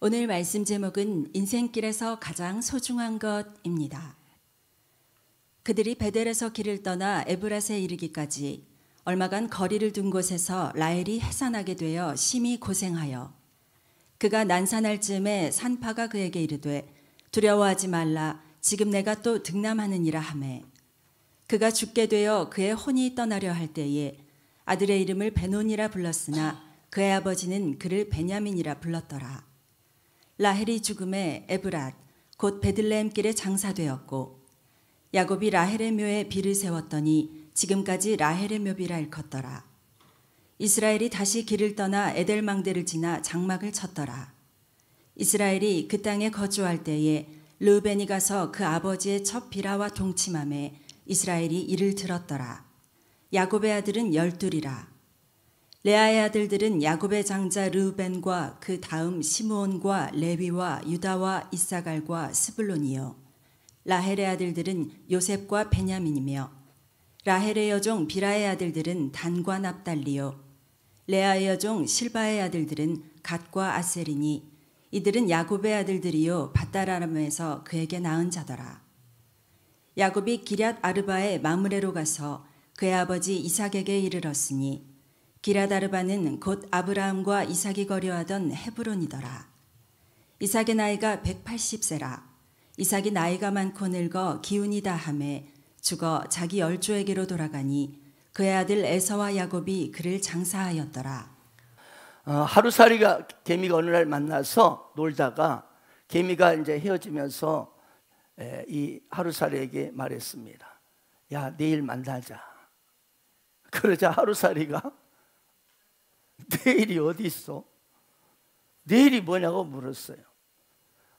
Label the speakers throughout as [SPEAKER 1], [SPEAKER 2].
[SPEAKER 1] 오늘 말씀 제목은 인생길에서 가장 소중한 것입니다. 그들이 베델에서 길을 떠나 에브랏에 이르기까지 얼마간 거리를 둔 곳에서 라헬이 해산하게 되어 심히 고생하여 그가 난산할 즈음에 산파가 그에게 이르되 두려워하지 말라 지금 내가 또 득남하느니라 하매 그가 죽게 되어 그의 혼이 떠나려 할 때에 아들의 이름을 베논이라 불렀으나 그의 아버지는 그를 베냐민이라 불렀더라. 라헬이 죽음에 에브랏 곧 베들레헴 길에 장사되었고 야곱이 라헬의 묘에 비를 세웠더니 지금까지 라헬의 묘비라 일컫더라. 이스라엘이 다시 길을 떠나 에델망대를 지나 장막을 쳤더라. 이스라엘이 그 땅에 거주할 때에 르우벤이 가서 그 아버지의 첫 비라와 동침함에 이스라엘이 이를 들었더라. 야곱의 아들은 12이라. 레아의 아들들은 야곱의 장자 르우벤과 그 다음 시므온과 레위와 유다와 이사갈과 스불론이요. 라헬의 아들들은 요셉과 베냐민이며 라헬의 여종 비라의 아들들은 단과 납달리요. 레아의 여종 실바의 아들들은 갓과 아셀이니 이들은 야곱의 아들들이요 밧다라람에서 그에게 낳은 자더라. 야곱이 기럇 아르바의 마므레로 가서 그의 아버지 이삭에게 이르렀으니 기럇 아르바는 곧 아브라함과 이삭이 거류하던 헤브론이더라. 이삭의 나이가 180세라. 이삭이 나이가 많고 늙어 기운이 다하매 죽어 자기 열조에게로 돌아가니 그의 아들 에서와 야곱이 그를 장사하였더라.
[SPEAKER 2] 하루살이가 개미가 어느 날 만나서 놀다가 개미가 이제 헤어지면서 이 하루살이에게 말했습니다. 야, 내일 만나자. 그러자 하루살이가 내일이 어디 있어? 내일이 뭐냐고 물었어요.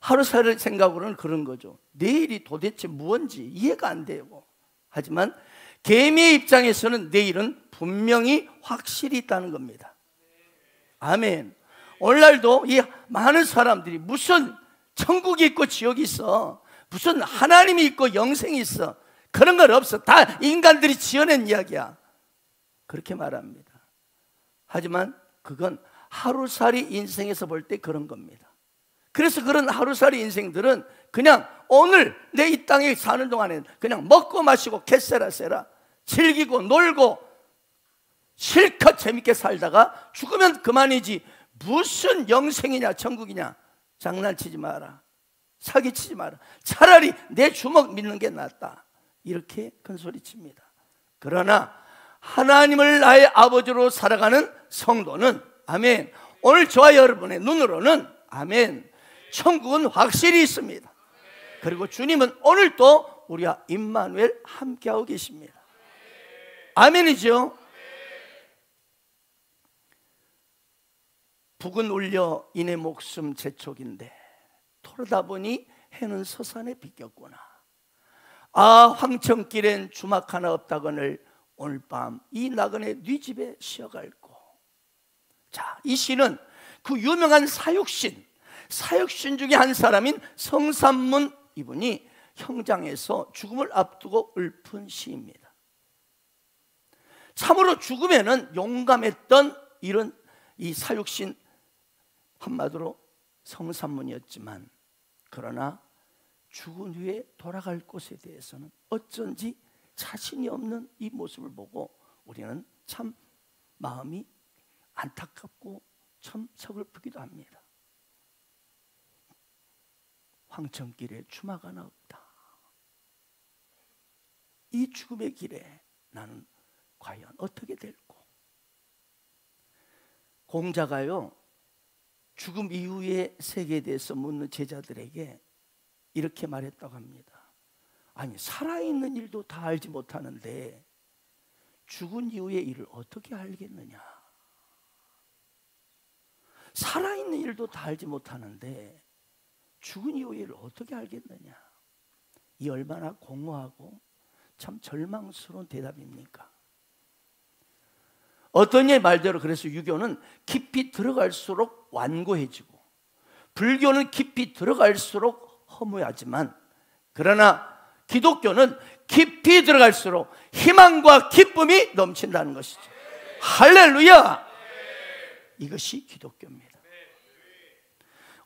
[SPEAKER 2] 하루살이 생각으로는 그런 거죠. 내일이 도대체 무언지 이해가 안 되고. 하지만 개미의 입장에서는 내일은 분명히 확실히 있다는 겁니다. 아멘. 오늘날도 이 많은 사람들이 무슨 천국이 있고 지옥이 있어, 무슨 하나님이 있고 영생이 있어, 그런 건 없어. 다 인간들이 지어낸 이야기야. 그렇게 말합니다. 하지만 그건 하루살이 인생에서 볼 때 그런 겁니다. 그래서 그런 하루살이 인생들은 그냥 오늘 내 이 땅에 사는 동안에 그냥 먹고 마시고 개세라세라 즐기고 놀고 실컷 재밌게 살다가 죽으면 그만이지 무슨 영생이냐 천국이냐 장난치지 마라. 사기치지 마라. 차라리 내 주먹 믿는 게 낫다. 이렇게 큰소리칩니다. 그러나 하나님을 나의 아버지로 살아가는 성도는 아멘, 오늘 저와 여러분의 눈으로는 아멘, 천국은 확실히 있습니다. 그리고 주님은 오늘도 우리와 임마누엘 함께하고 계십니다. 아멘이죠. 북은 울려 이내 목숨 재촉인데 토르다 보니 해는 서산에 비꼈구나. 아, 황천길엔 주막 하나 없다거늘 오늘 밤 이 나그네 네 집에 쉬어갈고. 자, 이 시는 그 유명한 사육신 중에 한 사람인 성삼문 이분이 형장에서 죽음을 앞두고 읊은 시입니다. 참으로 죽음에는 용감했던 이런 이 사육신, 한마디로 성삼문이었지만 그러나 죽은 후에 돌아갈 곳에 대해서는 어쩐지 자신이 없는 이 모습을 보고 우리는 참 마음이 안타깝고 참 서글프기도 합니다. 황천길에 주막 하나 없다. 이 죽음의 길에 나는 과연 어떻게 될꼬? 공자가요, 죽음 이후의 세계에 대해서 묻는 제자들에게 이렇게 말했다고 합니다. 아니, 살아있는 일도 다 알지 못하는데 죽은 이후의 일을 어떻게 알겠느냐? 살아있는 일도 다 알지 못하는데 죽은 이후의 일을 어떻게 알겠느냐? 이 얼마나 공허하고 참 절망스러운 대답입니까? 어떤 이의 말대로 그래서 유교는 깊이 들어갈수록 완고해지고 불교는 깊이 들어갈수록 허무하지만 그러나 기독교는 깊이 들어갈수록 희망과 기쁨이 넘친다는 것이죠. 할렐루야! 이것이 기독교입니다.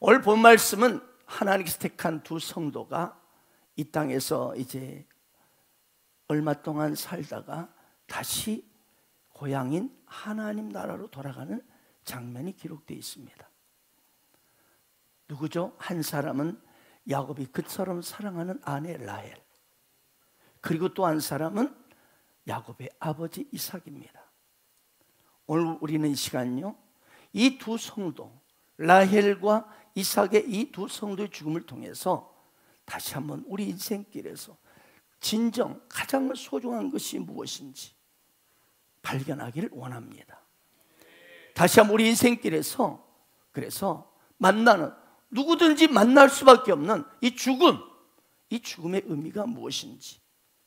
[SPEAKER 2] 오늘 본 말씀은 하나님께서 택한 두 성도가 이 땅에서 이제 얼마 동안 살다가 다시 고향인 하나님 나라로 돌아가는 장면이 기록되어 있습니다. 누구죠? 한 사람은 야곱이 그처럼 사랑하는 아내 라헬, 그리고 또 한 사람은 야곱의 아버지 이삭입니다. 오늘 우리는 이 시간요, 이 두 성도 라헬과 이삭의 이 두 성도의 죽음을 통해서 다시 한번 우리 인생길에서 진정 가장 소중한 것이 무엇인지 발견하기를 원합니다. 다시 한번 우리 인생길에서 그래서 만나는, 누구든지 만날 수밖에 없는 이 죽음, 이 죽음의 의미가 무엇인지,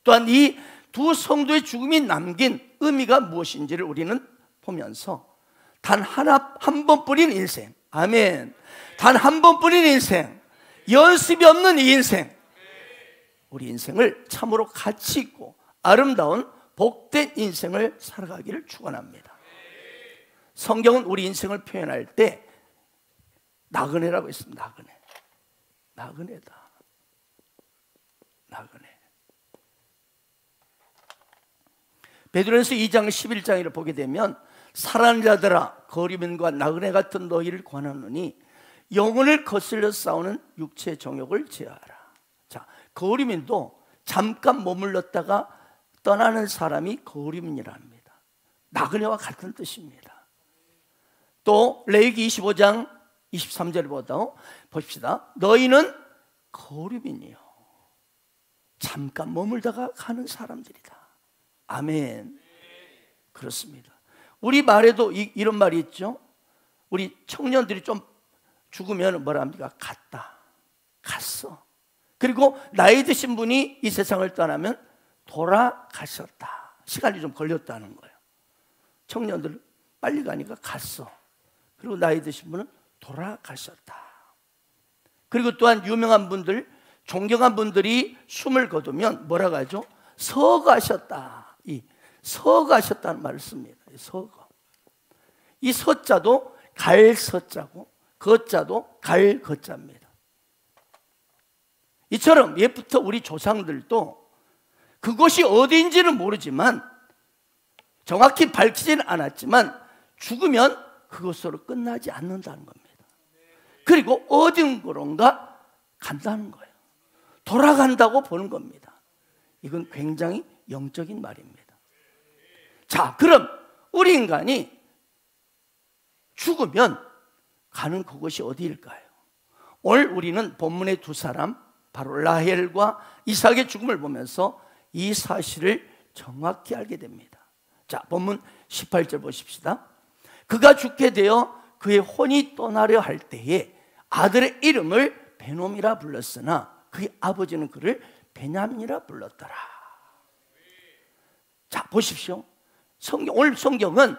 [SPEAKER 2] 또한 이 두 성도의 죽음이 남긴 의미가 무엇인지를 우리는 보면서 단 한 번뿐인 인생, 아멘, 단 한 번뿐인 인생, 연습이 없는 이 인생, 우리 인생을 참으로 가치 있고 아름다운 복된 인생을 살아가기를 축원합니다. 성경은 우리 인생을 표현할 때 나그네라고 했습니다. 나그네, 나그네다, 나그네. 베드로전서 2장 11장을 보게 되면 사랑하는 자들아, 거리면과 나그네 같은 너희를 권하노니 영혼을 거슬려 싸우는 육체의 정욕을 제하라. 자, 거리면도 잠깐 머물렀다가 떠나는 사람이 거리면이라 합니다. 나그네와 같은 뜻입니다. 또 레위기 25장 23절을 보십시다. 너희는 거리면이요, 잠깐 머물다가 가는 사람들이다. 아멘. 그렇습니다. 우리 말에도 이런 말이 있죠. 우리 청년들이 좀 죽으면 뭐라 합니까? 갔다, 갔어. 그리고 나이 드신 분이 이 세상을 떠나면 돌아가셨다, 시간이 좀 걸렸다는 거예요. 청년들 빨리 가니까 갔어. 그리고 나이 드신 분은 돌아가셨다. 그리고 또한 유명한 분들, 존경한 분들이 숨을 거두면 뭐라고 하죠? 서가셨다. 이 서가셨다는 말을 씁니다. 서거. 이 서자도 갈 서자고 거자도 갈 거자입니다. 이처럼 옛부터 우리 조상들도 그곳이 어디인지는 모르지만, 정확히 밝히지는 않았지만 죽으면 그것으로 끝나지 않는다는 겁니다. 그리고 어딘가론가 간다는 거예요. 돌아간다고 보는 겁니다. 이건 굉장히 영적인 말입니다. 자, 그럼 우리 인간이 죽으면 가는 그곳이 어디일까요? 오늘 우리는 본문의 두 사람, 바로 라헬과 이삭의 죽음을 보면서 이 사실을 정확히 알게 됩니다. 자, 본문 18절 보십시다. 그가 죽게 되어 그의 혼이 떠나려 할 때에 아들의 이름을 베놈이라 불렀으나 그의 아버지는 그를 베냐민이라 불렀더라. 자, 보십시오. 오늘 성경은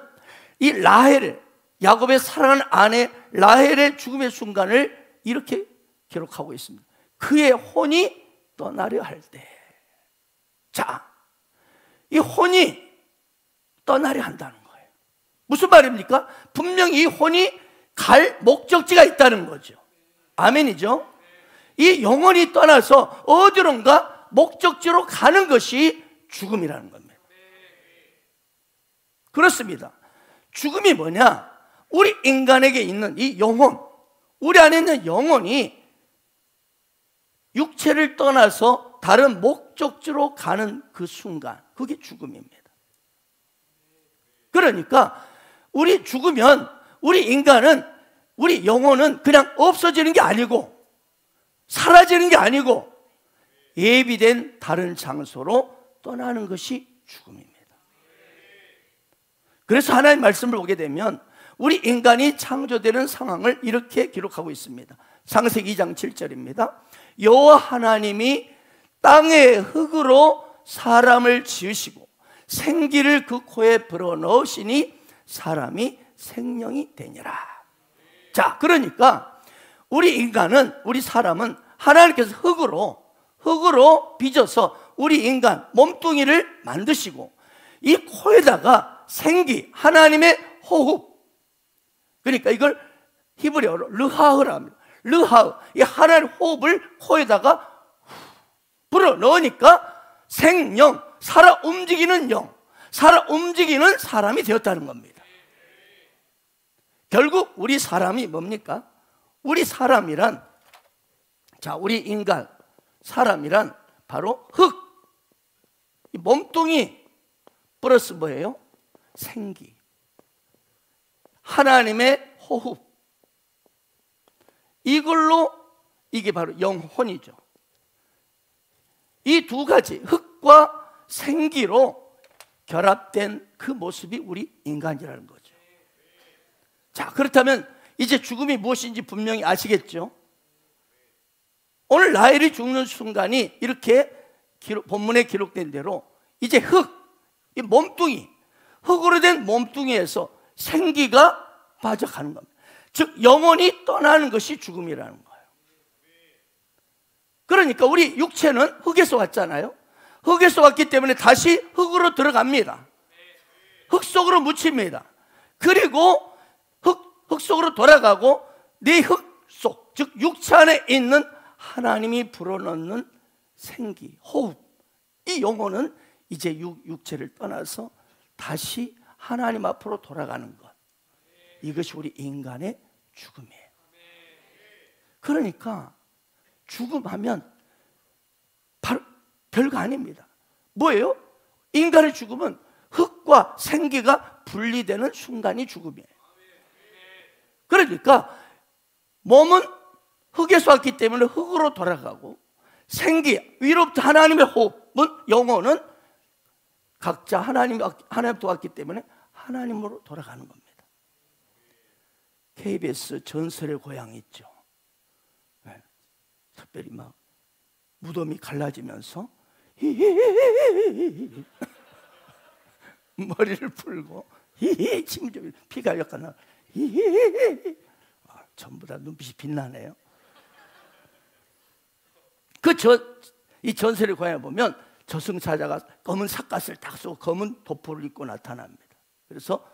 [SPEAKER 2] 이 라헬, 야곱의 사랑하는 아내 라헬의 죽음의 순간을 이렇게 기록하고 있습니다. 그의 혼이 떠나려 할 때. 자, 이 혼이 떠나려 한다는 거예요. 무슨 말입니까? 분명히 이 혼이 갈 목적지가 있다는 거죠. 아멘이죠? 이 영혼이 떠나서 어디론가 목적지로 가는 것이 죽음이라는 겁니다. 그렇습니다. 죽음이 뭐냐? 우리 인간에게 있는 이 영혼, 우리 안에 있는 영혼이 육체를 떠나서 다른 목적지로 가는 그 순간, 그게 죽음입니다. 그러니까 우리 죽으면 우리 인간은, 우리 영혼은 그냥 없어지는 게 아니고 사라지는 게 아니고 예비된 다른 장소로 떠나는 것이 죽음입니다. 그래서 하나님의 말씀을 보게 되면 우리 인간이 창조되는 상황을 이렇게 기록하고 있습니다. 창세기 2장 7절입니다. 여호와 하나님이 땅의 흙으로 사람을 지으시고 생기를 그 코에 불어넣으시니 사람이 생명이 되니라. 자, 그러니까 우리 인간은, 우리 사람은 하나님께서 흙으로 빚어서 우리 인간 몸뚱이를 만드시고 이 코에다가 생기, 하나님의 호흡, 그러니까 이걸 히브리어로 르하흐라 합니다. 르하우, 이 하나님 호흡을 코에다가 불어 넣으니까 생영, 살아 움직이는 영, 살아 움직이는 사람이 되었다는 겁니다. 결국 우리 사람이 뭡니까? 우리 사람이란, 자, 우리 인간 사람이란 바로 흙, 이 몸뚱이 플러스 뭐예요? 생기, 하나님의 호흡, 이걸로 이게 바로 영혼이죠. 이 두 가지 흙과 생기로 결합된 그 모습이 우리 인간이라는 거죠. 자, 그렇다면 이제 죽음이 무엇인지 분명히 아시겠죠? 오늘 라헬이 죽는 순간이 이렇게 본문에 기록된 대로 이제 흙, 이 몸뚱이, 흙으로 된 몸뚱이에서 생기가 빠져가는 겁니다. 즉 영혼이 떠나는 것이 죽음이라는 거예요. 그러니까 우리 육체는 흙에서 왔잖아요. 흙에서 왔기 때문에 다시 흙으로 들어갑니다. 흙 속으로 묻힙니다. 그리고 흙 속으로 돌아가고 내 흙 속, 즉 육체 안에 있는 하나님이 불어넣는 생기, 호흡, 이 영혼은 이제 육체를 떠나서 다시 하나님 앞으로 돌아가는 것, 이것이 우리 인간의 죽음이에요. 그러니까 죽음하면 바로 별거 아닙니다. 뭐예요? 인간의 죽음은 흙과 생기가 분리되는 순간이 죽음이에요. 그러니까 몸은 흙에서 왔기 때문에 흙으로 돌아가고, 생기, 위로부터 하나님의 호흡은, 영혼은 각자 하나님부터 왔기 때문에 하나님으로 돌아가는 겁니다. KBS 전설의 고향 있죠. 네. 특별히 막 무덤이 갈라지면서 머리를 풀고 침좀 피가 약간 나. 전부 다 눈빛이 빛나네요. 이 전설의 고향에 보면 저승사자가 검은 삿갓을 딱 쓰고 검은 도포를 입고 나타납니다. 그래서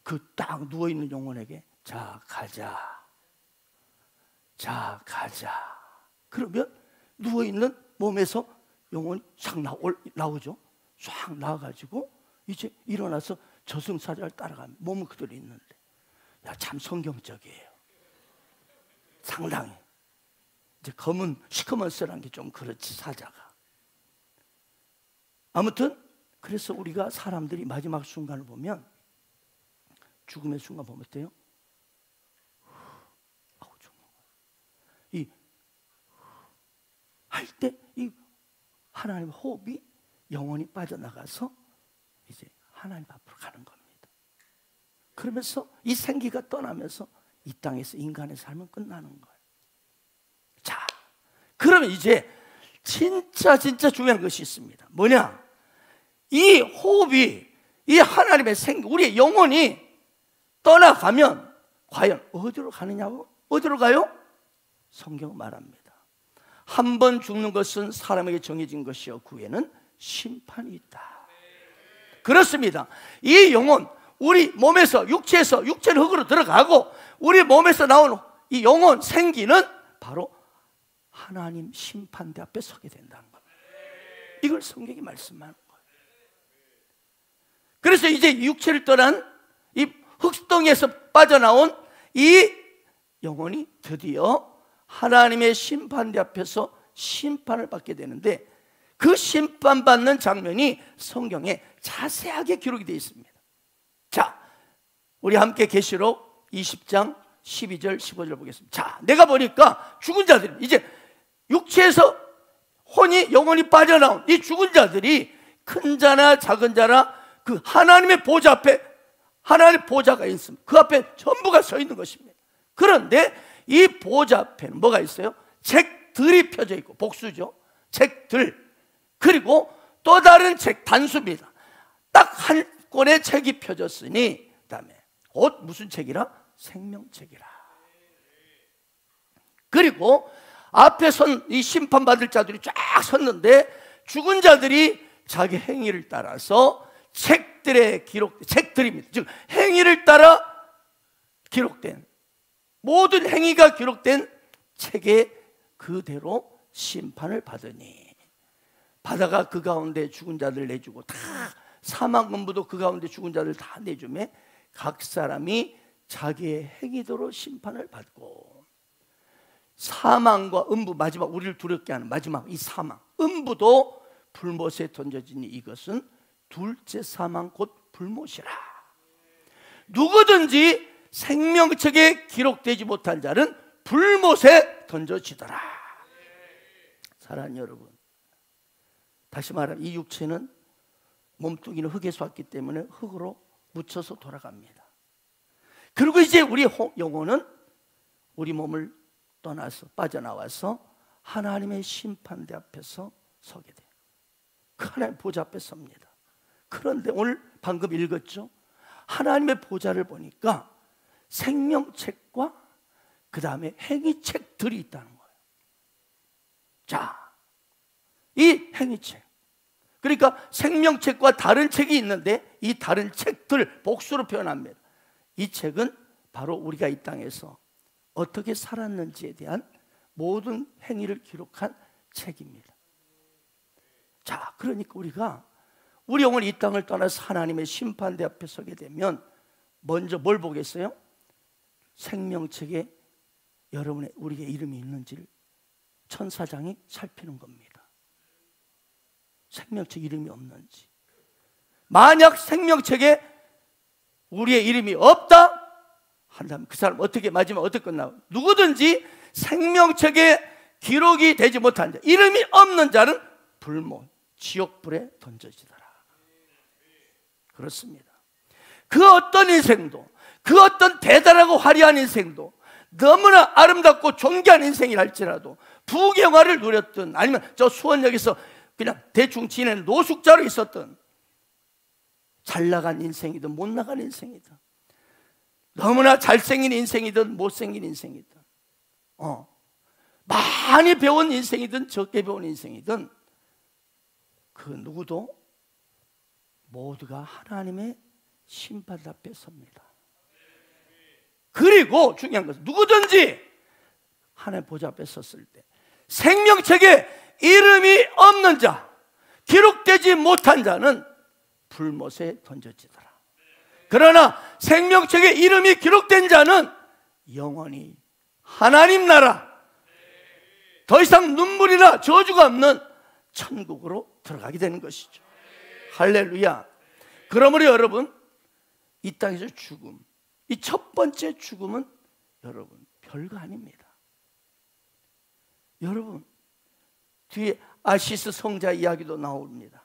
[SPEAKER 2] 그 딱 누워있는 영혼에게 자 가자, 자 가자, 그러면 누워있는 몸에서 영혼이 싹 나오죠. 싹 나와가지고 이제 일어나서 저승사자를 따라갑니다. 몸은 그대로 있는데. 야, 참 성경적이에요. 상당히. 이제 검은 시커먼 쓰란 게 좀 그렇지, 사자가. 아무튼 그래서 우리가 사람들이 마지막 순간을 보면, 죽음의 순간 보면 어때요? 이 할 때 이 하나님의 호흡이 영혼이 빠져나가서 이제 하나님 앞으로 가는 겁니다. 그러면서 이 생기가 떠나면서 이 땅에서 인간의 삶은 끝나는 거예요. 자, 그러면 이제 진짜 중요한 것이 있습니다. 뭐냐? 이 호흡이, 이 하나님의 생기, 우리의 영혼이 떠나가면 과연 어디로 가느냐고? 어디로 가요? 성경은 말합니다. 한 번 죽는 것은 사람에게 정해진 것이요, 그 후에는 심판이 있다. 그렇습니다. 이 영혼, 우리 몸에서, 육체는 흙으로 들어가고, 우리 몸에서 나오는 이 영혼, 생기는 바로 하나님 심판대 앞에 서게 된다는 겁니다. 이걸 성경이 말씀하는 거예요. 그래서 이제 육체를 떠난 이 흙덩이에서 빠져나온 이 영혼이 드디어 하나님의 심판대 앞에서 심판을 받게 되는데, 그 심판받는 장면이 성경에 자세하게 기록이 되어 있습니다. 자, 우리 함께 계시록 20장 12절 15절 보겠습니다. 자, 내가 보니까 죽은 자들이, 이제 육체에서 영혼이 빠져나온 이 죽은 자들이 큰 자나 작은 자나 그 하나님의 보좌 앞에, 하나님의 보좌가 있습니다. 그 앞에 전부가 서 있는 것입니다. 그런데 이 보좌 앞에는 뭐가 있어요? 책들이 펴져 있고, 복수죠. 책들. 그리고 또 다른 책, 단수입니다. 딱 한 권의 책이 펴졌으니, 그 다음에 곧 무슨 책이라? 생명책이라. 그리고 앞에 선 이 심판받을 자들이 쫙 섰는데, 죽은 자들이 자기 행위를 따라서 책들입니다. 즉 행위를 따라 기록된, 모든 행위가 기록된 책에 그대로 심판을 받으니 바다가 그 가운데 죽은 자들 내주고 다 사망음부도 그 가운데 죽은 자들 다 내주매 각 사람이 자기의 행위대로 심판을 받고 사망과 음부 마지막 우리를 두렵게 하는 마지막 이 사망 음부도 불못에 던져지니 이것은 둘째 사망 곧 불못이라. 누구든지 생명책에 기록되지 못한 자는 불못에 던져지더라. 사랑하는 여러분, 다시 말하면 이 육체는 몸뚱이는 흙에서 왔기 때문에 흙으로 묻혀서 돌아갑니다. 그리고 이제 우리 영혼은 우리 몸을 떠나서 빠져나와서 하나님의 심판대 앞에서 서게 돼요. 그 하나님 보좌 앞에 섭니다. 그런데 오늘 방금 읽었죠? 하나님의 보좌를 보니까 생명책과 그 다음에 행위책들이 있다는 거예요. 자, 이 행위책, 그러니까 생명책과 다른 책이 있는데 이 다른 책들 복수로 표현합니다. 이 책은 바로 우리가 이 땅에서 어떻게 살았는지에 대한 모든 행위를 기록한 책입니다. 자, 그러니까 우리가 우리 영혼이 이 땅을 떠나서 하나님의 심판대 앞에 서게 되면 먼저 뭘 보겠어요? 생명책에 여러분의 우리의 이름이 있는지를 천사장이 살피는 겁니다. 생명책 이름이 없는지. 만약 생명책에 우리의 이름이 없다 한다면 그 사람 어떻게 마지막 어떻게 끝나고? 누구든지 생명책에 기록이 되지 못한 자, 이름이 없는 자는 불못, 지옥불에 던져지더라. 그렇습니다. 그 어떤 인생도, 그 어떤 대단하고 화려한 인생도, 너무나 아름답고 존귀한 인생이랄지라도 부경화를 누렸던, 아니면 저 수원역에서 그냥 대충 지내는 노숙자로 있었던, 잘 나간 인생이든 못 나간 인생이든, 너무나 잘생긴 인생이든 못생긴 인생이든, 많이 배운 인생이든 적게 배운 인생이든 그 누구도 모두가 하나님의 심판 앞에 섭니다. 그리고 중요한 것은 누구든지 하나님 보좌 앞에 섰을 때 생명책에 이름이 없는 자, 기록되지 못한 자는 불못에 던져지더라. 그러나 생명책에 이름이 기록된 자는 영원히 하나님 나라, 더 이상 눈물이나 저주가 없는 천국으로 들어가게 되는 것이죠. 할렐루야. 그러므로 여러분, 이 땅에서 죽음, 이 첫 번째 죽음은 여러분 별거 아닙니다. 여러분, 뒤에 아시스 성자 이야기도 나옵니다.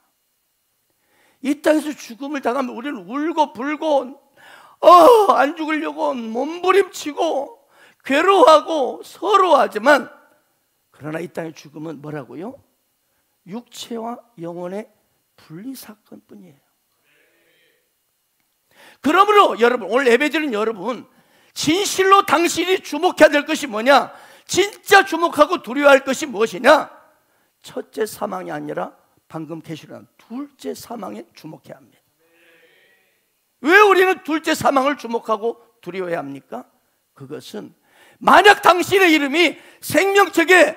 [SPEAKER 2] 이 땅에서 죽음을 당하면 우리는 울고 불고 안 죽으려고 몸부림치고 괴로워하고 서러워하지만, 그러나 이 땅의 죽음은 뭐라고요? 육체와 영혼의 분리 사건뿐이에요. 그러므로 여러분, 오늘 예배드리는 여러분, 진실로 당신이 주목해야 될 것이 뭐냐? 진짜 주목하고 두려워할 것이 무엇이냐? 첫째 사망이 아니라 방금 계시한 둘째 사망에 주목해야 합니다. 왜 우리는 둘째 사망을 주목하고 두려워해야 합니까? 그것은 만약 당신의 이름이 생명책에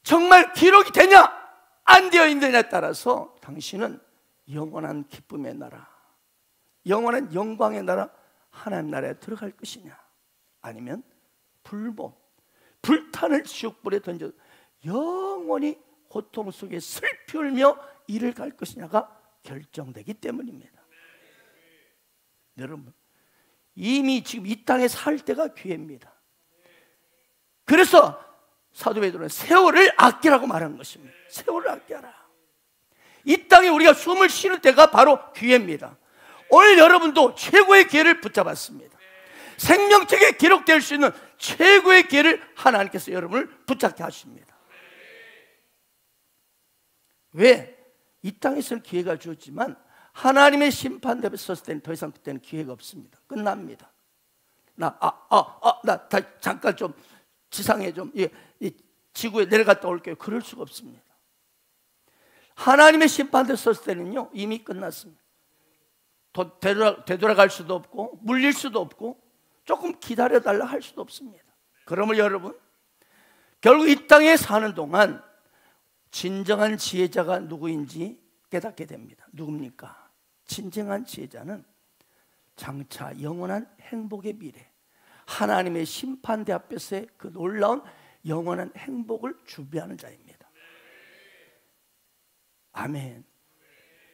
[SPEAKER 2] 정말 기록이 되냐 안 되어 있느냐에 따라서 당신은 영원한 기쁨의 나라, 영원한 영광의 나라, 하나님 나라에 들어갈 것이냐, 아니면 불못, 불타는 지옥불에 던져 영원히 고통 속에 슬피 울며 이를 갈 것이냐가 결정되기 때문입니다. 여러분, 이미 지금 이 땅에 살 때가 기회입니다. 그래서 사도 베드로는 세월을 아끼라고 말한 것입니다. 세월을 아껴라. 이 땅에 우리가 숨을 쉬는 때가 바로 기회입니다. 오늘 여러분도 최고의 기회를 붙잡았습니다. 생명책에 기록될 수 있는 최고의 기회를 하나님께서 여러분을 붙잡게 하십니다. 왜? 이 땅에서는 기회가 주었지만 하나님의 심판대 앞에 섰을 때는 더 이상 그때는 기회가 없습니다. 끝납니다. 나 잠깐 좀 지상에 좀 이 지구에 내려갔다 올게요. 그럴 수가 없습니다. 하나님의 심판대 섰을 때는요 이미 끝났습니다. 되돌아갈 수도 없고 물릴 수도 없고 조금 기다려달라 할 수도 없습니다. 그러면 여러분, 결국 이 땅에 사는 동안 진정한 지혜자가 누구인지 깨닫게 됩니다. 누굽니까? 진정한 지혜자는 장차 영원한 행복의 미래, 하나님의 심판대 앞에서의 그 놀라운 영원한 행복을 준비하는 자입니다. 아멘.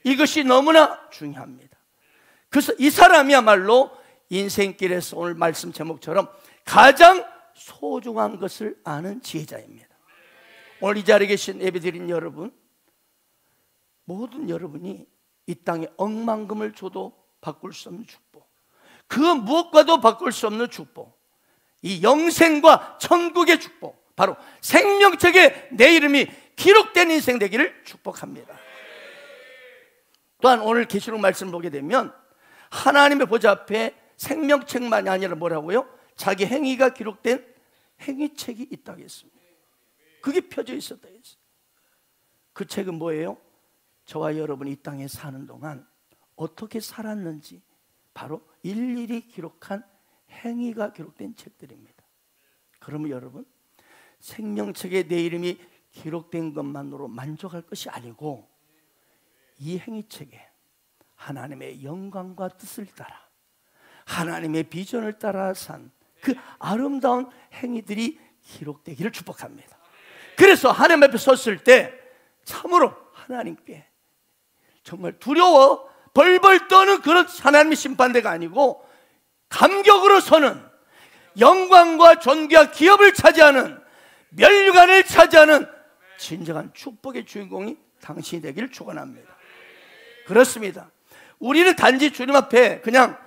[SPEAKER 2] 이것이 너무나 중요합니다. 그래서 이 사람이야말로 인생길에서 오늘 말씀 제목처럼 가장 소중한 것을 아는 지혜자입니다. 오늘 이 자리에 계신 예배드린 여러분, 모든 여러분이 이 땅에 억만금을 줘도 바꿀 수 없는 축복, 그 무엇과도 바꿀 수 없는 축복, 이 영생과 천국의 축복, 바로 생명책에 내 이름이 기록된 인생 되기를 축복합니다. 또한 오늘 계시록 말씀을 보게 되면 하나님의 보좌 앞에 생명책만이 아니라 뭐라고요? 자기 행위가 기록된 행위책이 있다고 했습니다. 그게 펴져 있었다 했어요. 그 책은 뭐예요? 저와 여러분이 이 땅에 사는 동안 어떻게 살았는지 바로 일일이 기록한 행위가 기록된 책들입니다. 그러면 여러분, 생명책에 내 이름이 기록된 것만으로 만족할 것이 아니고 이 행위책에 하나님의 영광과 뜻을 따라 하나님의 비전을 따라 산 그 아름다운 행위들이 기록되기를 축복합니다. 그래서 하나님 앞에 섰을 때 참으로 하나님께 정말 두려워 벌벌 떠는 그런 하나님의 심판대가 아니고 감격으로 서는, 영광과 존귀와 기업을 차지하는, 멸류관을 차지하는 진정한 축복의 주인공이 당신이 되기를 축원합니다. 그렇습니다. 우리는 단지 주님 앞에 그냥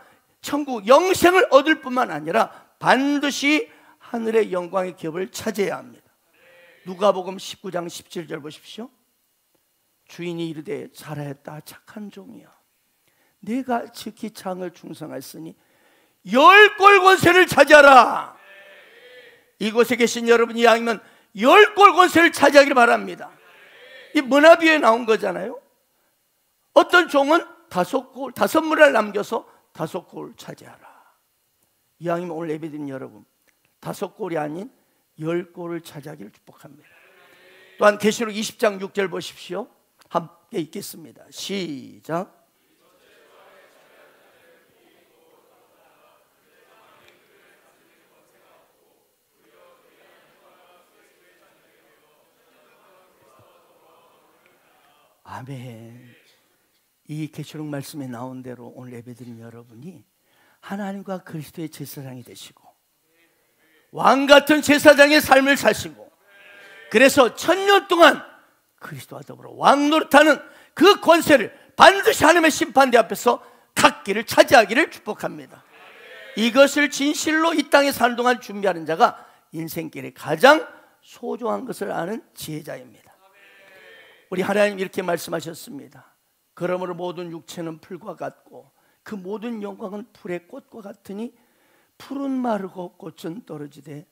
[SPEAKER 2] 천국 영생을 얻을 뿐만 아니라 반드시 하늘의 영광의 기업을 차지해야 합니다. 누가복음 19장 17절 보십시오. 주인이 이르되 잘하였다 착한 종이여, 내가 지키 창을 충성하였으니 열 골 권세를 차지하라. 이곳에 계신 여러분이 이왕이면 열 골 권세를 차지하기를 바랍니다. 이 문화비에 나온 거잖아요. 어떤 종은 다섯 문을 남겨서 5골 차지하라. 이왕이면 오늘 예배드린 여러분, 5골이 아닌 10골을 차지하기를 축복합니다. 또한 계시록 20장 6절 보십시오. 함께 읽겠습니다. 시작. 아멘. 이 계시록 말씀에 나온 대로 오늘 예배드린 여러분이 하나님과 그리스도의 제사장이 되시고 왕같은 제사장의 삶을 사시고, 그래서 1000년 동안 그리스도와 더불어 왕노릇하는 그 권세를 반드시 하나님의 심판대 앞에서 갖기를, 차지하기를 축복합니다. 이것을 진실로 이 땅에 사는 동안 준비하는 자가 인생길에 가장 소중한 것을 아는 지혜자입니다. 우리 하나님 이렇게 말씀하셨습니다. 그러므로 모든 육체는 풀과 같고 그 모든 영광은 풀의 꽃과 같으니 풀은 마르고 꽃은 떨어지되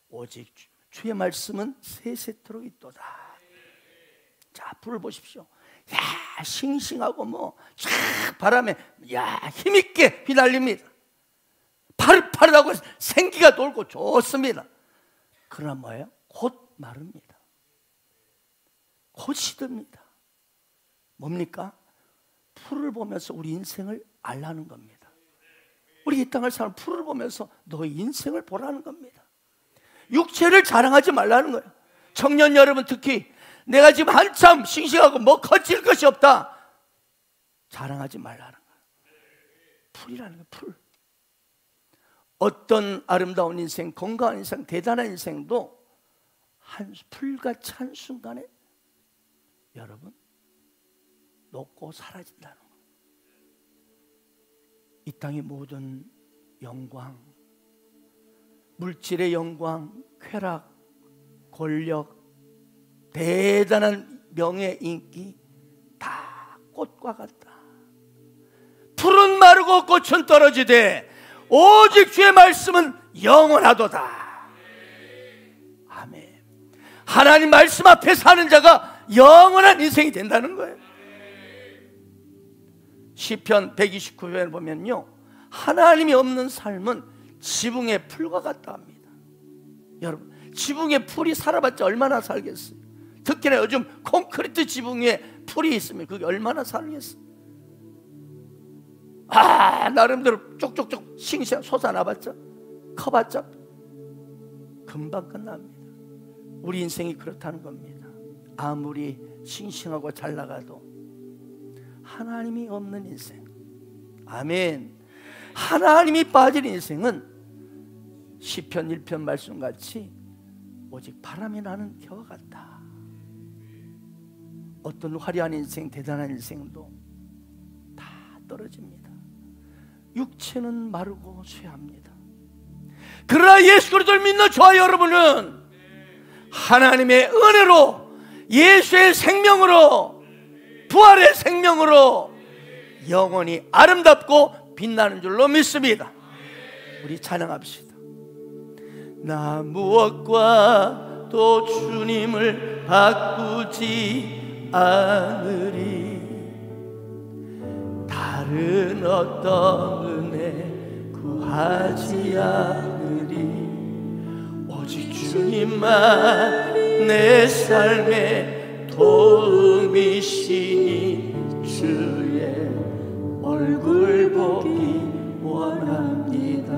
[SPEAKER 2] 오직 주의 말씀은 세세토록 있도다. 자, 불을 보십시오. 야, 싱싱하고 쫙 바람에 힘있게 휘날립니다. 파릇파릇하고 생기가 돌고 좋습니다. 그러나 뭐예요? 곧 마릅니다. 곧 시듭니다. 뭡니까? 풀을 보면서 우리 인생을 알라는 겁니다. 우리 이 땅을 사는 풀을 보면서 너의 인생을 보라는 겁니다. 육체를 자랑하지 말라는 거예요. 청년 여러분, 특히 내가 지금 한참 싱싱하고 거칠 것이 없다, 자랑하지 말라는 거예요. 풀이라는 거예요. 풀. 어떤 아름다운 인생, 건강한 인생, 대단한 인생도 한 풀같이 한순간에 여러분 녹고 사라진다는 거예요. 이 땅의 모든 영광, 물질의 영광, 쾌락, 권력, 대단한 명예, 인기 다 꽃과 같다. 풀은 마르고 꽃은 떨어지되 오직 주의 말씀은 영원하도다. 아멘. 하나님 말씀 앞에 사는 자가 영원한 인생이 된다는 거예요. 시편 129편에 보면요, 하나님이 없는 삶은 지붕의 풀과 같다 합니다. 여러분, 지붕에 풀이 살아봤자 얼마나 살겠어요? 특히나 요즘 콘크리트 지붕에 풀이 있으면 그게 얼마나 살겠어요? 나름대로 쪽쪽쪽 싱싱 솟아나봤자, 커봤자 금방 끝납니다. 우리 인생이 그렇다는 겁니다. 아무리 싱싱하고 잘 나가도 하나님이 없는 인생, 아멘. 하나님이 빠진 인생은 시편 1편 말씀같이 오직 바람이 나는 겨와 같다. 어떤 화려한 인생, 대단한 인생도 다 떨어집니다. 육체는 마르고 쇠합니다. 그러나 예수 그리스도를 믿는 저와 여러분은 하나님의 은혜로, 예수의 생명으로, 부활의 생명으로 영원히 아름답고 빛나는 줄로 믿습니다. 우리 찬양합시다. 나 무엇과도 주님을 바꾸지 않으리. 다른 어떤 은혜 구하지 않으리. 오직 주님만 내 삶의 도움이시니 주의 얼굴 보기 원합니다.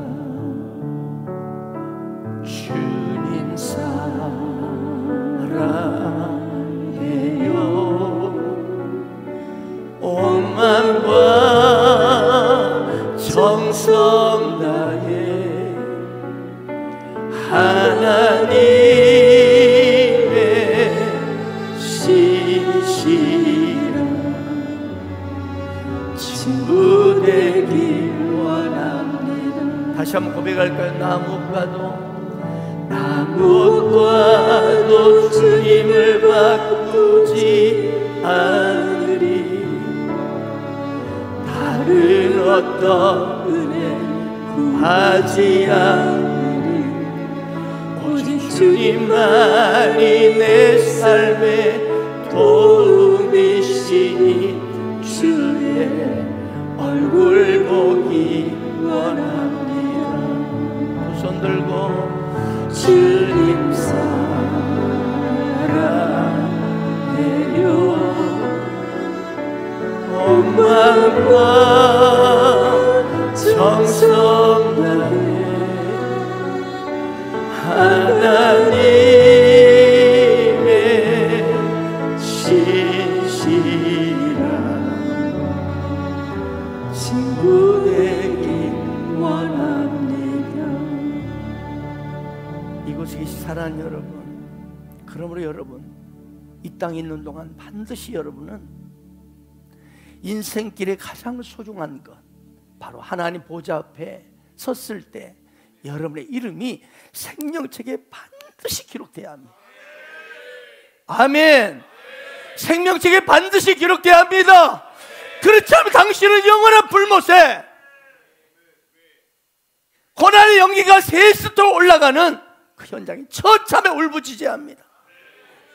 [SPEAKER 2] 주님 사랑해요. 온 마음과 정성 다해 하나님의 신실한 친구 되길 원합니다. 다시 한번 고백할까요? 나 무엇과도 주님을 바꾸지 않으리. 다른 어떤 은혜 구하지 않으리. 오직 주님만이 내 삶의 도움이시니 주의 얼굴 보기 원합니다. 두 손 들고 주님 사랑해요. 온 마음과 정성 다해 하나님의 신실한 친구 되길 원합니다. 이곳에 사랑하는 여러분, 그러므로 여러분 이 땅에 있는 동안 반드시 여러분은 인생길에 가장 소중한 것, 바로 하나님 보좌 앞에 섰을 때 여러분의 이름이 생명책에 반드시 기록돼야 합니다. 아멘. 생명책에 반드시 기록돼야 합니다. 그렇지 않으면 당신은 영원한 불못에 고난의 연기가 세수토록 올라가는 그 현장이 처참에 울부짖어합니다.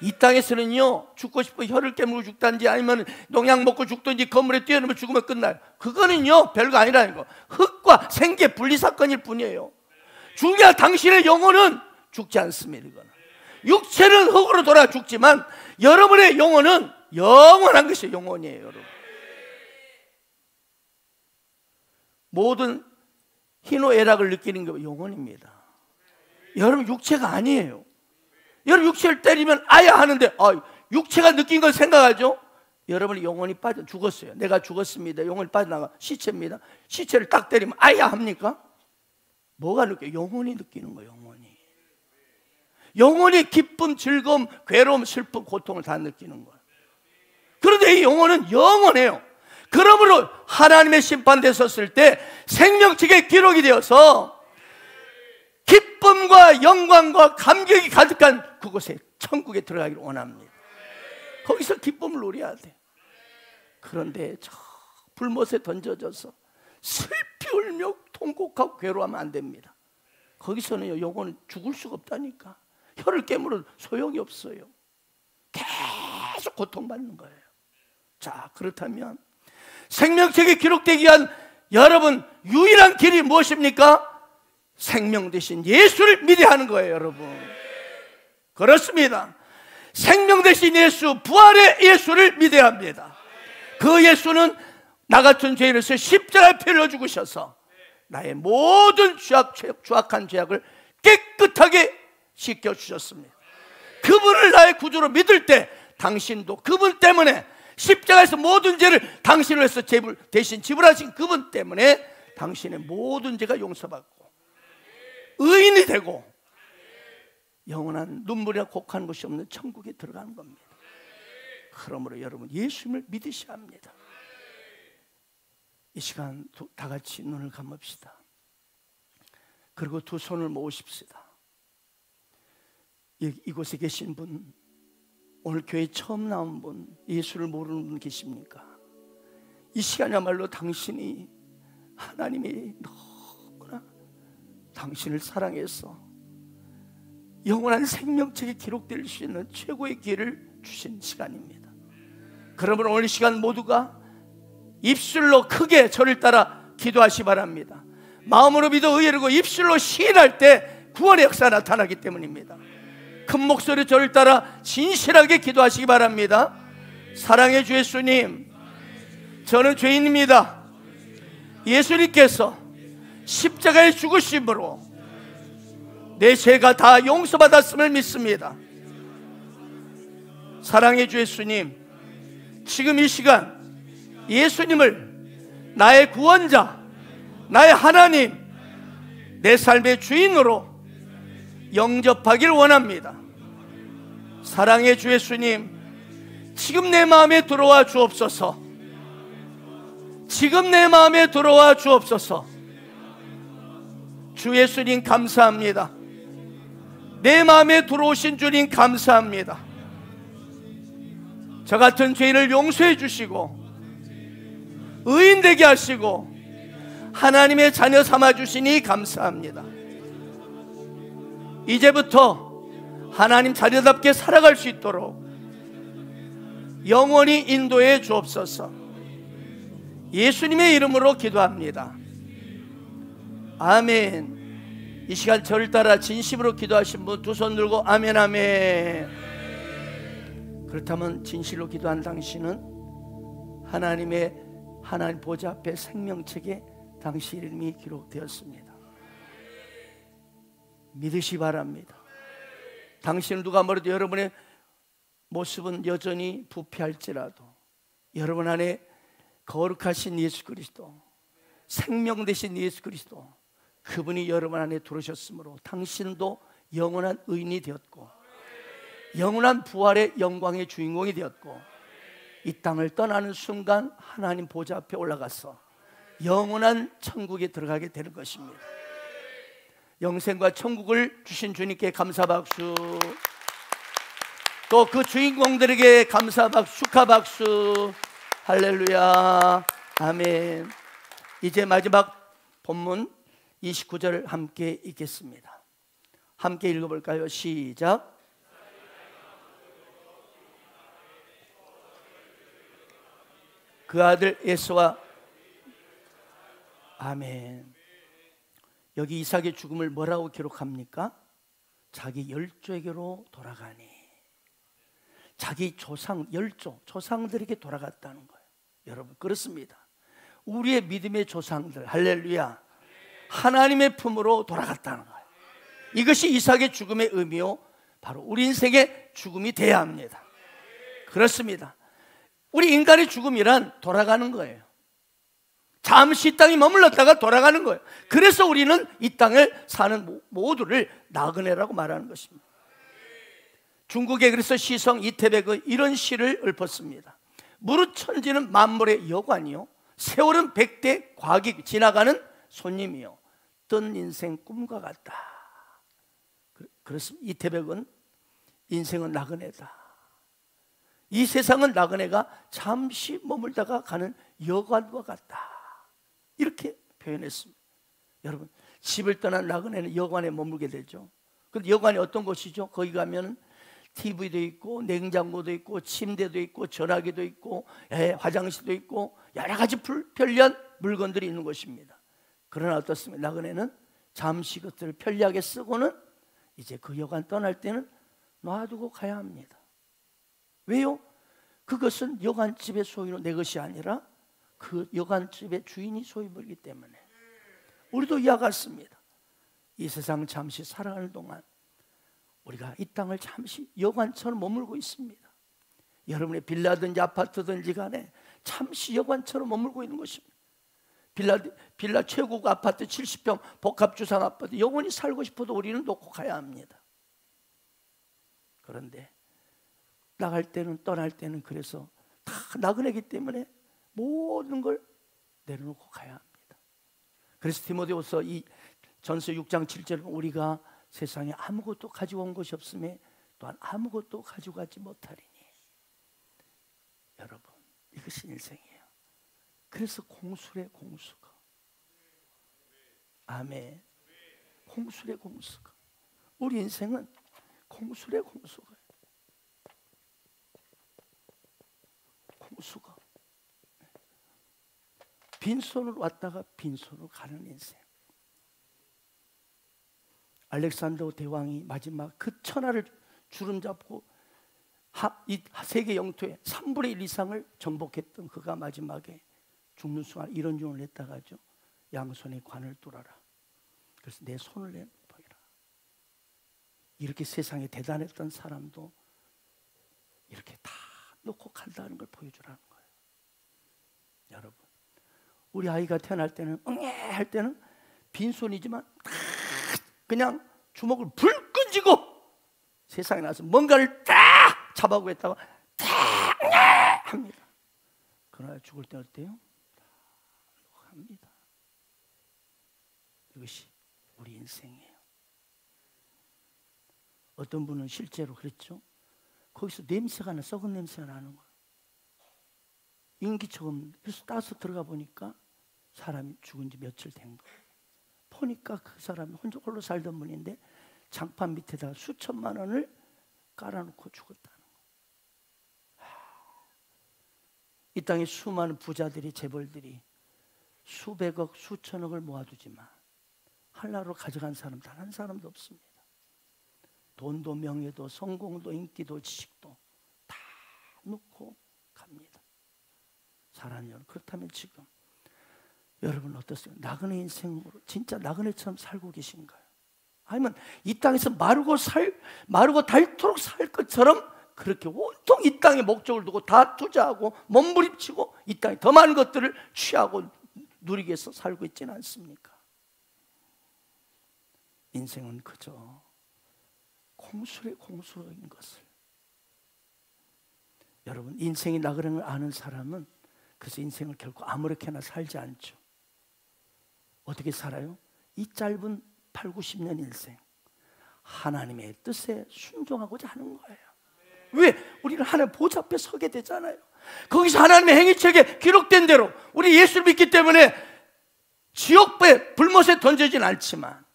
[SPEAKER 2] 이 땅에서는요, 죽고 싶어 혀를 깨물고 죽든지 아니면 농약 먹고 죽든지 건물에 뛰어넘어 죽으면 끝나요. 그거는요 별거 아니라는 거. 흙과 생계 분리 사건일 뿐이에요. 중요한 당신의 영혼은 죽지 않습니다. 이거는. 육체는 흙으로 돌아 죽지만 여러분의 영혼은 영원한 것이 영혼이에요. 여러분, 모든 희노애락을 느끼는 게 영혼입니다. 여러분 육체가 아니에요. 여러분 육체를 때리면 아야 하는데 육체가 느낀 걸 생각하죠? 여러분의 영혼이 빠져 죽었어요. 내가 죽었습니다. 영혼이 빠져나가 시체입니다. 시체를 딱 때리면 아야 합니까? 뭐가 느껴요? 영혼이 느끼는 거예요. 영혼이 기쁨, 즐거움, 괴로움, 슬픔, 고통을 다 느끼는 거예요. 그런데 이 영혼은 영원해요. 그러므로 하나님의 심판대에 섰을 때 생명책에 기록이 되어서 기쁨과 영광과 감격이 가득한 그곳에 천국에 들어가기를 원합니다. 거기서 기쁨을 누려야 돼. 그런데 저 불못에 던져져서 슬피 울며 통곡하고 괴로워하면 안 됩니다. 거기서는 영혼은 죽을 수가 없다니까. 혀를 깨물어도 소용이 없어요. 계속 고통받는 거예요. 자, 그렇다면 생명책에 기록되기 위한 여러분 유일한 길이 무엇입니까? 생명 대신 예수를 믿어야 하는 거예요. 여러분, 그렇습니다. 생명 되신 예수, 부활의 예수를 믿어야 합니다. 그 예수는 나 같은 죄인으로서 십자가에 피 흘려 죽으셔서 나의 모든 추악한 죄악을 깨끗하게 씻겨주셨습니다. 그분을 나의 구주로 믿을 때 당신도 그분 때문에 십자가에서 모든 죄를 당신을 위해서 대신 지불하신 그분 때문에 당신의 모든 죄가 용서받고 의인이 되고 영원한 눈물이나 곡하는 것이 없는 천국에 들어가는 겁니다. 그러므로 여러분 예수님을 믿으셔야 합니다. 이 시간 다 같이 눈을 감읍시다. 그리고 두 손을 모으십시다. 이곳에 계신 분, 오늘 교회 처음 나온 분, 예수를 모르는 분 계십니까? 이 시간이야말로 당신이 하나님이 너무나 당신을 사랑해서 영원한 생명책에 기록될 수 있는 최고의 기회를 주신 시간입니다. 그러므로 오늘 이 시간 모두가 입술로 크게 저를 따라 기도하시 바랍니다. 마음으로 믿어 의뢰하고 입술로 시인할 때 구원의 역사가 나타나기 때문입니다. 큰 목소리로 저를 따라 진실하게 기도하시기 바랍니다. 사랑의 주 예수님, 저는 죄인입니다. 예수님께서 십자가에 죽으심으로 내 죄가 다 용서받았음을 믿습니다. 사랑의 주 예수님, 지금 이 시간 예수님을 나의 구원자, 나의 하나님, 내 삶의 주인으로 영접하길 원합니다. 사랑의 주 예수님, 지금 내 마음에 들어와 주옵소서. 지금 내 마음에 들어와 주옵소서. 주 예수님 감사합니다. 내 마음에 들어오신 주님 감사합니다. 저 같은 죄인을 용서해 주시고 의인 되게 하시고 하나님의 자녀 삼아 주시니 감사합니다. 이제부터 하나님 자녀답게 살아갈 수 있도록 영원히 인도해 주옵소서. 예수님의 이름으로 기도합니다. 아멘. 이 시간 저를 따라 진심으로 기도하신 분 두 손 들고 아멘 아멘. 그렇다면 진실로 기도한 당신은 하나님 보좌 앞에 생명책에 당신 이름이 기록되었습니다. 믿으시 바랍니다. 당신은 누가 뭐래도 여러분의 모습은 여전히 부패할지라도 여러분 안에 거룩하신 예수 그리스도, 생명 되신 예수 그리스도, 그분이 여러분 안에 들어오셨으므로 당신도 영원한 의인이 되었고 영원한 부활의 영광의 주인공이 되었고 이 땅을 떠나는 순간 하나님 보좌 앞에 올라가서 영원한 천국에 들어가게 되는 것입니다. 영생과 천국을 주신 주님께 감사 박수, 또 그 주인공들에게 감사 박수, 축하 박수. 할렐루야. 아멘. 이제 마지막 본문 29절 함께 읽겠습니다. 함께 읽어볼까요? 시작. 그 아들 에서와 아멘. 여기 이삭의 죽음을 뭐라고 기록합니까? 자기 열조에게로 돌아가니, 자기 조상 조상들에게 돌아갔다는 거예요. 여러분 그렇습니다. 우리의 믿음의 조상들, 할렐루야, 하나님의 품으로 돌아갔다는 거예요. 이것이 이삭의 죽음의 의미요, 바로 우리 인생의 죽음이 돼야 합니다. 그렇습니다. 우리 인간의 죽음이란 돌아가는 거예요. 잠시 이 땅에 머물렀다가 돌아가는 거예요. 그래서 우리는 이 땅에 사는 모두를 나그네라고 말하는 것입니다. 중국에 그래서 시성 이태백의 이런 시를 읊었습니다. 무릇 천지는 만물의 여관이요, 세월은 백대 과객 지나가는 손님이요, 뜬 인생 꿈과 같다. 그렇습니다. 이태백은 인생은 나그네다. 이 세상은 나그네가 잠시 머물다가 가는 여관과 같다. 이렇게 표현했습니다. 여러분, 집을 떠난 나그네는 여관에 머물게 되죠. 그런데 여관이 어떤 곳이죠? 거기 가면 TV도 있고 냉장고도 있고 침대도 있고 전화기도 있고 화장실도 있고 여러 가지 편리한 물건들이 있는 곳입니다. 그러나 어떻습니까? 나그네는 잠시 그것들을 편리하게 쓰고는 이제 그 여관 떠날 때는 놔두고 가야 합니다. 왜요? 그것은 여관집의 소유로 내 것이 아니라 그 여관집의 주인이 소유물이기 때문에. 우리도 이와 같습니다. 이 세상 잠시 살아가는 동안 우리가 이 땅을 잠시 여관처럼 머물고 있습니다. 여러분의 빌라든지 아파트든지 간에 잠시 여관처럼 머물고 있는 것입니다. 빌라 최고급 아파트 70평 복합주상 아파트 영원히 살고 싶어도 우리는 놓고 가야 합니다. 그런데 나갈 때는 떠날 때는 그래서 다 나그네이기 때문에 모든 걸 내려놓고 가야 합니다. 그래서 디모데후서 이 전서 6장 7절은 우리가 세상에 아무것도 가지고 온 것이 없음에 또한 아무것도 가지고 가지 못하리니. 여러분, 이것이 인생이에요. 그래서 공수래 공수가. 아멘. 공수래 공수가. 우리 인생은 공수래 공수가. 공수가. 빈손으로 왔다가 빈손으로 가는 인생. 알렉산더 대왕이 마지막 그 천하를 주름잡고 이 세계 영토의 3분의 1 이상을 정복했던 그가 마지막에 죽는 순간 이런 유언을 했다가죠. 양손에 관을 뚫어라. 그래서 내 손을 내보이라. 이렇게 세상에 대단했던 사람도 이렇게 다 놓고 간다는 걸 보여주라는 거예요. 여러분, 우리 아이가 태어날 때는 응애 할 때는 빈손이지만 그냥 주먹을 불 끈지고 세상에 나서 뭔가를 딱 잡아오겠다고 딱 합니다. 그러나 죽을 때 어때요? 합니다. 이것이 우리 인생이에요. 어떤 분은 실제로 그랬죠. 거기서 냄새가 나, 썩은 냄새가 나는 거예요. 인기처럼. 그래서 따서 들어가 보니까 사람이 죽은 지 며칠 된 거예요. 보니까 그 사람이 홀로 살던 분인데 장판 밑에다 수천만 원을 깔아놓고 죽었다는 거예요. 이 땅에 수많은 부자들이, 재벌들이 수백억, 수천억을 모아두지만 하나로 가져간 사람 단 한 사람도 없습니다. 돈도 명예도 성공도 인기도 지식도 다 놓고 갑니다. 사랑하는 여러분, 그렇다면 지금 여러분 어떻습니까? 나그네 인생으로 진짜 나그네처럼 살고 계신가요? 아니면 이 땅에서 마르고 닳도록 살 것처럼 그렇게 온통 이 땅에 목적을 두고 다 투자하고 몸부림치고 이 땅에 더 많은 것들을 취하고 누리기 위해서 살고 있지는 않습니까? 인생은 그저 공수의 공수인 것을. 여러분, 인생이 나그네를 아는 사람은 그래서 인생을 결코 아무렇게나 살지 않죠. 어떻게 살아요? 이 짧은 8, 90년 인생 하나님의 뜻에 순종하고자 하는 거예요. 왜? 우리는 하나님 보좌 앞에 서게 되잖아요. 거기서 하나님의 행위책에 기록된 대로 우리 예수를 믿기 때문에 지옥배 불못에 던져진 않지만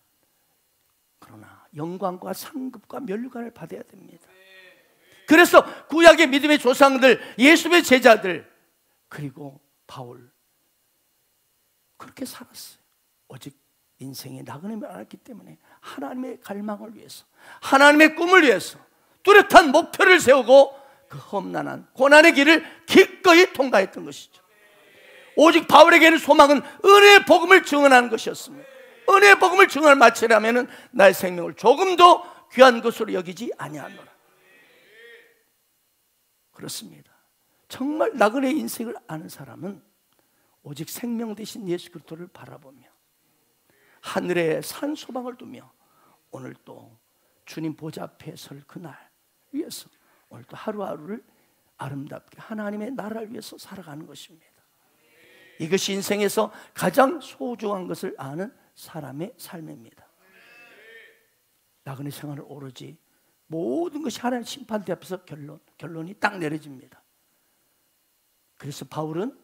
[SPEAKER 2] 그러나 영광과 상급과 면류관을 받아야 됩니다. 그래서 구약의 믿음의 조상들, 예수의 제자들, 그리고 바울 그렇게 살았어요. 오직 인생의 나그네를 알았기 때문에 하나님의 갈망을 위해서, 하나님의 꿈을 위해서 뚜렷한 목표를 세우고 그 험난한 고난의 길을 기꺼이 통과했던 것이죠. 오직 바울에게는 소망은 은혜의 복음을 증언하는 것이었습니다. 은혜의 복음을 증언을 마치려면 나의 생명을 조금도 귀한 것으로 여기지 아니하노라. 그렇습니다. 정말 나그네의 인생을 아는 사람은 오직 생명 되신 예수 그리스도를 바라보며 하늘에 산 소망을 두며 오늘 또 주님 보좌 앞에 설 그날 위해서 오늘 또 하루하루를 아름답게 하나님의 나라를 위해서 살아가는 것입니다. 이것이 인생에서 가장 소중한 것을 아는 사람의 삶입니다. 나그네 생활을 오로지 모든 것이 하나님 심판대 앞에서 결론이 딱 내려집니다. 그래서 바울은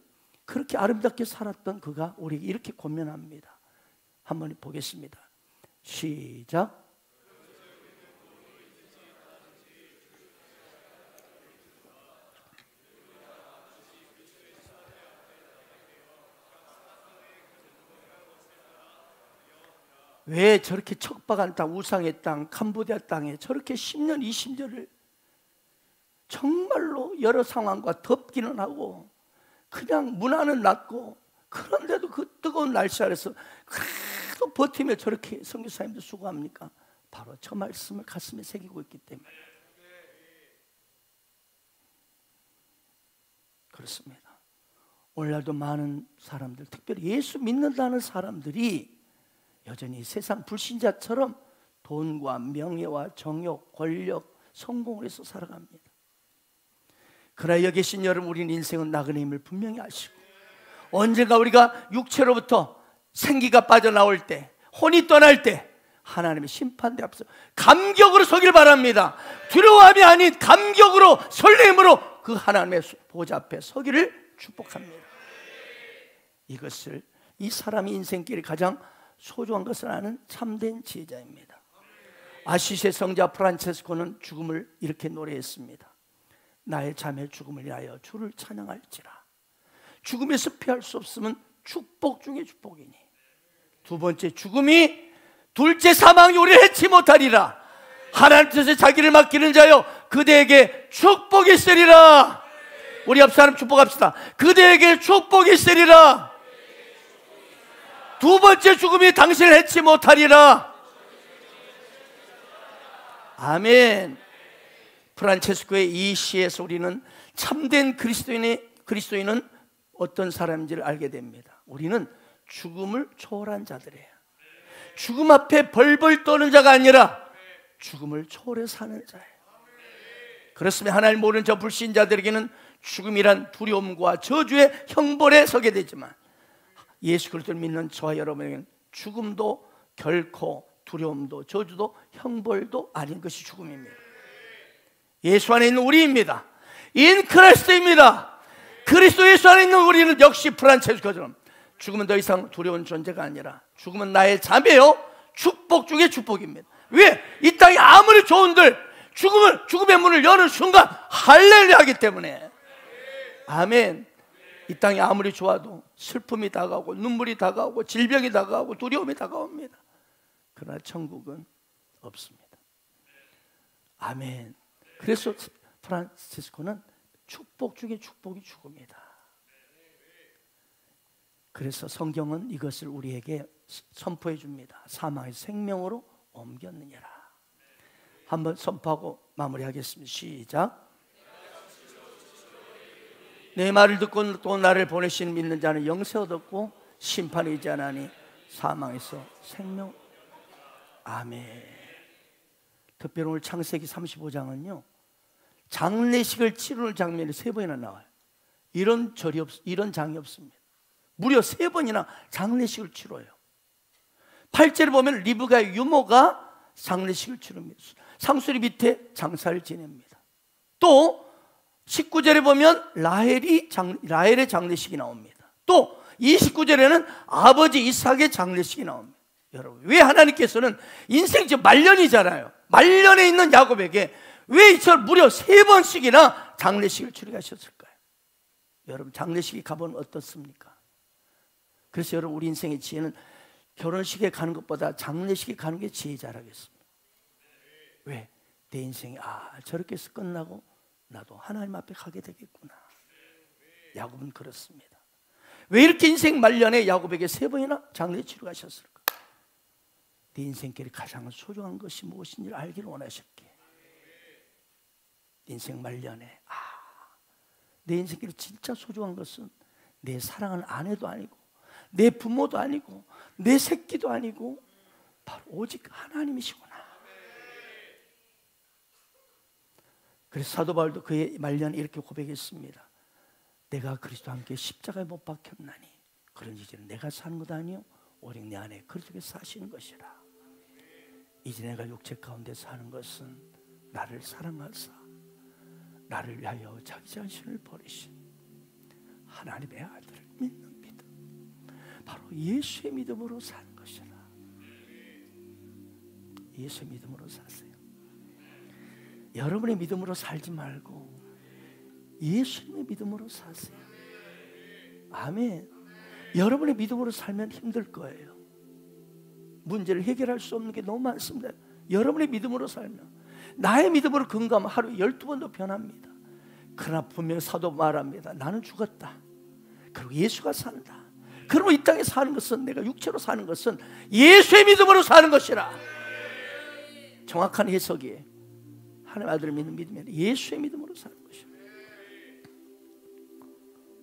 [SPEAKER 2] 그렇게 아름답게 살았던 그가 우리에게 이렇게 권면합니다. 한번 보겠습니다. 시작. 왜 저렇게 척박한 땅, 우상의 땅, 캄보디아 땅에 저렇게 10년, 20년을 정말로 여러 상황과 덥기는 하고 그냥 문화는 낮고, 그런데도 그 뜨거운 날씨 아래서 그래도 버티며 저렇게 선교사님들 수고합니까? 바로 저 말씀을 가슴에 새기고 있기 때문에 그렇습니다. 오늘날도 많은 사람들, 특별히 예수 믿는다는 사람들이 여전히 세상 불신자처럼 돈과 명예와 정욕, 권력, 성공을 해서 살아갑니다. 그러나 여기 계신 여러분, 우리는 인생은 나그네임을 분명히 아시고, 언젠가 우리가 육체로부터 생기가 빠져나올 때, 혼이 떠날 때 하나님의 심판대 앞에서 감격으로 서길 바랍니다. 두려움이 아닌 감격으로, 설렘으로 그 하나님의 보좌 앞에 서기를 축복합니다. 이것을, 이 사람이 인생길에 가장 소중한 것을 아는 참된 지혜자입니다. 아시시의 성자 프란체스코는 죽음을 이렇게 노래했습니다. 나의 자매 죽음을 위하여 주를 찬양할지라. 죽음에서 피할 수 없으면 축복 중에 축복이니, 두 번째 죽음이, 둘째 사망이 우리를 해치 못하리라. 하나님 뜻에 자기를 맡기는 자여 그대에게 축복이 있으리라. 우리 옆 사람 축복합시다. 그대에게 축복이 있으리라. 두 번째 죽음이 당신을 해치 못하리라. 아멘. 프란체스코의 이 시에서 우리는 참된 그리스도인은 어떤 사람인지를 알게 됩니다. 우리는 죽음을 초월한 자들이에요. 죽음 앞에 벌벌 떠는 자가 아니라 죽음을 초월해 사는 자예요. 그렇으면 하나님 모르는 저 불신자들에게는 죽음이란 두려움과 저주의 형벌에 서게 되지만, 예수 그리스도를 믿는 저와 여러분에게는 죽음도 결코 두려움도 저주도 형벌도 아닌 것이 죽음입니다. 예수 안에 있는 우리입니다. 인 크리스트입니다. 그리스도 예수 안에 있는 우리는 역시 프란체스코처럼 죽음은 더 이상 두려운 존재가 아니라, 죽음은 나의 자매요 축복 중에 축복입니다. 왜? 이 땅이 아무리 좋은들 죽음의 문을 여는 순간 할렐루야 하기 때문에. 아멘. 이 땅이 아무리 좋아도 슬픔이 다가오고 눈물이 다가오고 질병이 다가오고 두려움이 다가옵니다. 그러나 천국은 없습니다. 아멘. 그래서 프란치스코는 축복 중에 축복이 죽음이다. 그래서 성경은 이것을 우리에게 선포해 줍니다. 사망의 생명으로 옮겼느니라. 한번 선포하고 마무리하겠습니다. 시작. 내 말을 듣고 또 나를 보내신 믿는 자는 영생 얻었고 심판이 있지 않으니 사망에서 생명. 아멘. 특별히 오늘 창세기 35장은요 장례식을 치르는 장면이 3번이나 나와요. 이런 장이 없습니다. 무려 3번이나 장례식을 치러요. 8절에 보면 리브가의 유모가 장례식을 치릅니다. 상수리 밑에 장사를 지냅니다. 또 19절에 보면 라헬의 장례식이 나옵니다. 또 29절에는 아버지 이삭의 장례식이 나옵니다. 여러분, 왜 하나님께서는 인생 지금 말년이잖아요. 말년에 있는 야곱에게 왜 이처럼 무려 3번씩이나 장례식을 치르게 하셨을까요? 여러분, 장례식이 가보면 어떻습니까? 그래서 여러분, 우리 인생의 지혜는 결혼식에 가는 것보다 장례식에 가는 게 지혜자라겠습니다. 왜? 내 인생이 저렇게 해서 끝나고 나도 하나님 앞에 가게 되겠구나. 야곱은 그렇습니다. 왜 이렇게 인생 말년에 야곱에게 3번이나 장례 치러 가셨을까? 내 인생길에 가장 소중한 것이 무엇인지를 알기를 원하셨기에. 인생 말년에 내 인생길에 진짜 소중한 것은 내 사랑하는 아내도 아니고 내 부모도 아니고 내 새끼도 아니고 바로 오직 하나님이시구나. 그래서 사도 바울도 그의 말년에 이렇게 고백했습니다. 내가 그리스도와 함께 십자가에 못 박혔나니 그런 이제는 내가 사는 것 아니요 오직 내 안에 그리스도께서 사시는 것이라. 이제 내가 육체 가운데 사는 것은 나를 사랑하사 나를 위하여 자기 자신을 버리신 하나님의 아들을 믿는 믿음, 바로 예수의 믿음으로 사는 것이라. 예수의 믿음으로 사세요. 여러분의 믿음으로 살지 말고 예수님의 믿음으로 사세요. 아멘. 여러분의 믿음으로 살면 힘들 거예요. 문제를 해결할 수 없는 게 너무 많습니다. 여러분의 믿음으로 살면, 나의 믿음으로 근거하면 하루에 12번도 변합니다. 그러나 분명히 사도 말합니다. 나는 죽었다, 그리고 예수가 산다. 그러면 이 땅에 사는 것은, 내가 육체로 사는 것은 예수의 믿음으로 사는 것이라. 정확한 해석이에요. 하나님 아들을 믿는 믿음이 아니라 예수의 믿음으로 사는 것이라.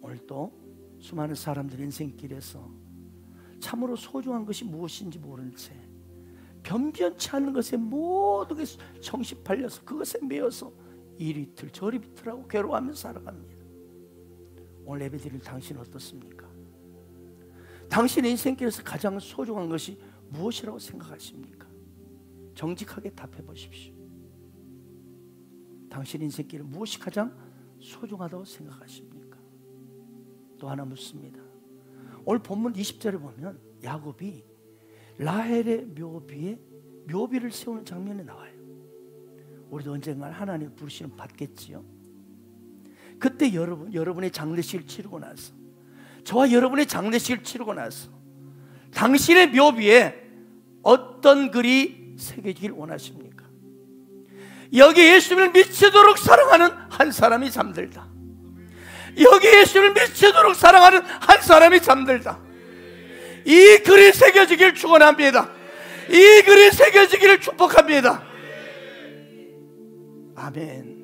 [SPEAKER 2] 오늘도 수많은 사람들의 인생길에서 참으로 소중한 것이 무엇인지 모른 채 변변치 않은 것에 모든 게 정신 팔려서 그것에 매여서 이리 비틀 저리 비틀하고 괴로워하며 살아갑니다. 오늘 예배드릴 당신은 어떻습니까? 당신의 인생길에서 가장 소중한 것이 무엇이라고 생각하십니까? 정직하게 답해 보십시오. 당신 인생길에 무엇이 가장 소중하다고 생각하십니까? 또 하나 묻습니다. 오늘 본문 20절에 보면 야곱이 라헬의 묘비에 묘비를 세우는 장면이 나와요. 우리도 언젠가 하나님 부르시면 받겠지요. 그때 여러분의 장례식을 치르고 나서, 저와 여러분의 장례식을 치르고 나서 당신의 묘비에 어떤 글이 새겨지길 원하십니까? 여기 예수님을 미치도록 사랑하는 한 사람이 잠들다. 여기 예수님을 미치도록 사랑하는 한 사람이 잠들다. 이 글이 새겨지길 축원합니다. 이 글이 새겨지기를 축복합니다. 아멘.